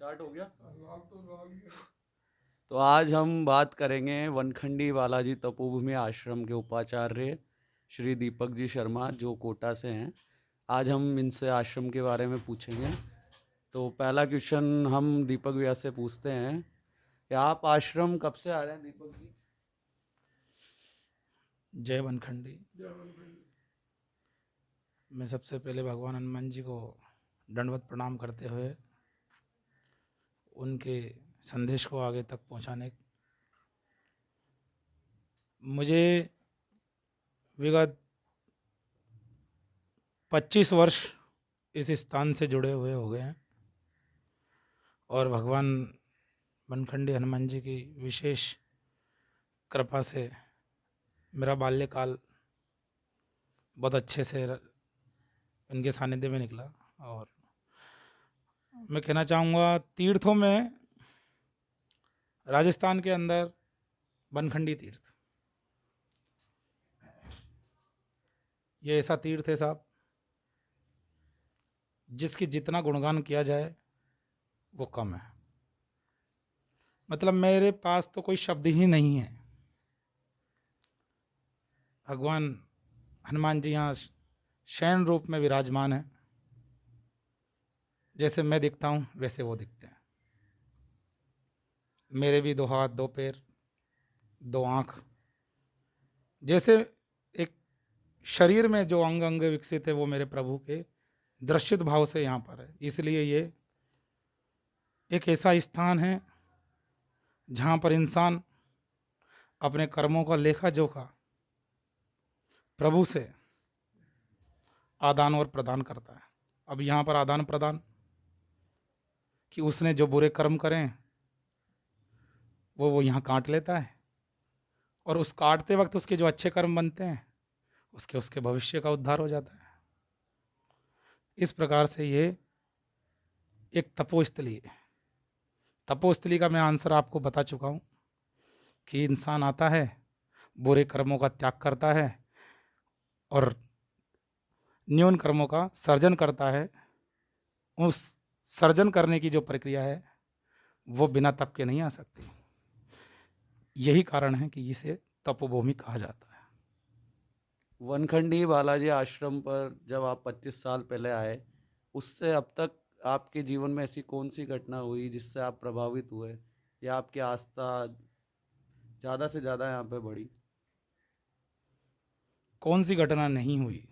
Start हो गया। तो आज हम बात करेंगे वनखंडी बालाजी तपोभूमि आश्रम के उपाचार्य श्री दीपक जी शर्मा जो कोटा से हैं। आज हम इनसे आश्रम के बारे में पूछेंगे। तो पहला क्वेश्चन हम दीपक भैया से पूछते हैं कि आप आश्रम कब से आ रहे हैं दीपक जी? जय वनखंडी। मैं सबसे पहले भगवान हनुमान जी को दंडवत प्रणाम करते हुए उनके संदेश को आगे तक पहुंचाने मुझे विगत 25 वर्ष इस स्थान से जुड़े हुए हो गए हैं और भगवान वनखंडी हनुमान जी की विशेष कृपा से मेरा बाल्यकाल बहुत अच्छे से उनके सानिध्य में निकला। और मैं कहना चाहूँगा तीर्थों में राजस्थान के अंदर वनखंडी तीर्थ ये ऐसा तीर्थ है साहब जिसकी जितना गुणगान किया जाए वो कम है। मतलब मेरे पास तो कोई शब्द ही नहीं है। भगवान हनुमान जी यहाँ शयन रूप में विराजमान है। जैसे मैं दिखता हूँ वैसे वो दिखते हैं। मेरे भी 2 हाथ 2 पैर 2 आँख, जैसे एक शरीर में जो अंग अंग विकसित है वो मेरे प्रभु के दृश्यत भाव से यहाँ पर है। इसलिए ये एक ऐसा स्थान है जहाँ पर इंसान अपने कर्मों का लेखा जोखा प्रभु से आदान और प्रदान करता है। अब यहाँ पर आदान प्रदान कि उसने जो बुरे कर्म करें वो यहाँ काट लेता है और उस काटते वक्त उसके जो अच्छे कर्म बनते हैं उसके भविष्य का उद्धार हो जाता है। इस प्रकार से ये एक तपोस्थली है। तपोस्थली का मैं आंसर आपको बता चुका हूँ कि इंसान आता है, बुरे कर्मों का त्याग करता है और न्यून कर्मों का सर्जन करता है। उस सर्जन करने की जो प्रक्रिया है वो बिना तप के नहीं आ सकती। यही कारण है कि इसे तपोभूमि कहा जाता है। वनखंडी बालाजी आश्रम पर जब आप 25 साल पहले आए, उससे अब तक आपके जीवन में ऐसी कौन सी घटना हुई जिससे आप प्रभावित हुए या आपकी आस्था ज़्यादा से ज़्यादा यहाँ पे बढ़ी? कौन सी घटना नहीं हुई?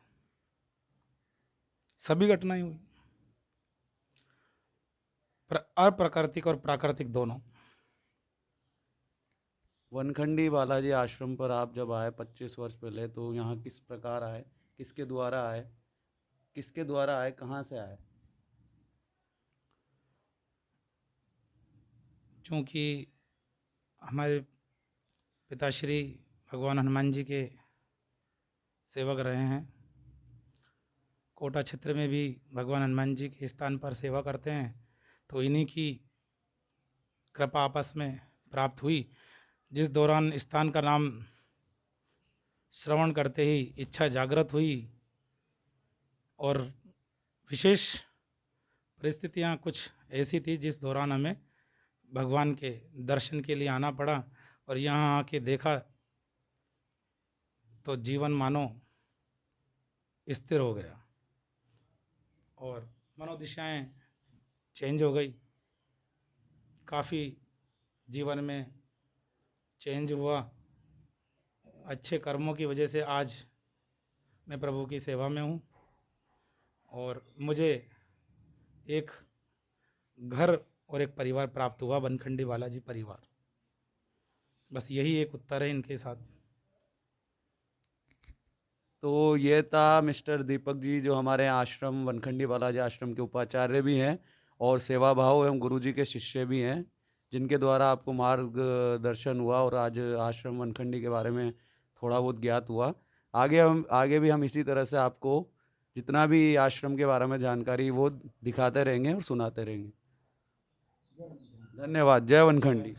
सभी घटनाएं हुई, अप्राकृतिक और प्राकृतिक दोनों। वनखंडी बालाजी आश्रम पर आप जब आए 25 वर्ष पहले, तो यहाँ किस प्रकार आए, किसके द्वारा आए, कहाँ से आए? चूँकि हमारे पिताश्री भगवान हनुमान जी के सेवक रहे हैं, कोटा क्षेत्र में भी भगवान हनुमान जी के स्थान पर सेवा करते हैं, तो इन्हीं की कृपा आपस में प्राप्त हुई। जिस दौरान स्थान का नाम श्रवण करते ही इच्छा जागृत हुई और विशेष परिस्थितियां कुछ ऐसी थी जिस दौरान हमें भगवान के दर्शन के लिए आना पड़ा और यहाँ आके देखा तो जीवन मानो स्थिर हो गया और मनोदिशाएं चेंज हो गई। काफ़ी जीवन में चेंज हुआ। अच्छे कर्मों की वजह से आज मैं प्रभु की सेवा में हूँ और मुझे एक घर और एक परिवार प्राप्त हुआ, वनखंडी बालाजी परिवार। बस यही एक उत्तर है इनके साथ। तो ये था मिस्टर दीपक जी, जो हमारे आश्रम वनखंडी बालाजी आश्रम के उपाचार्य भी हैं और सेवा भाव एवं गुरु जी के शिष्य भी हैं, जिनके द्वारा आपको मार्गदर्शन हुआ और आज आश्रम वनखंडी के बारे में थोड़ा बहुत ज्ञात हुआ। आगे भी हम इसी तरह से आपको जितना भी आश्रम के बारे में जानकारी वो दिखाते रहेंगे और सुनाते रहेंगे। धन्यवाद। जय वनखंडी।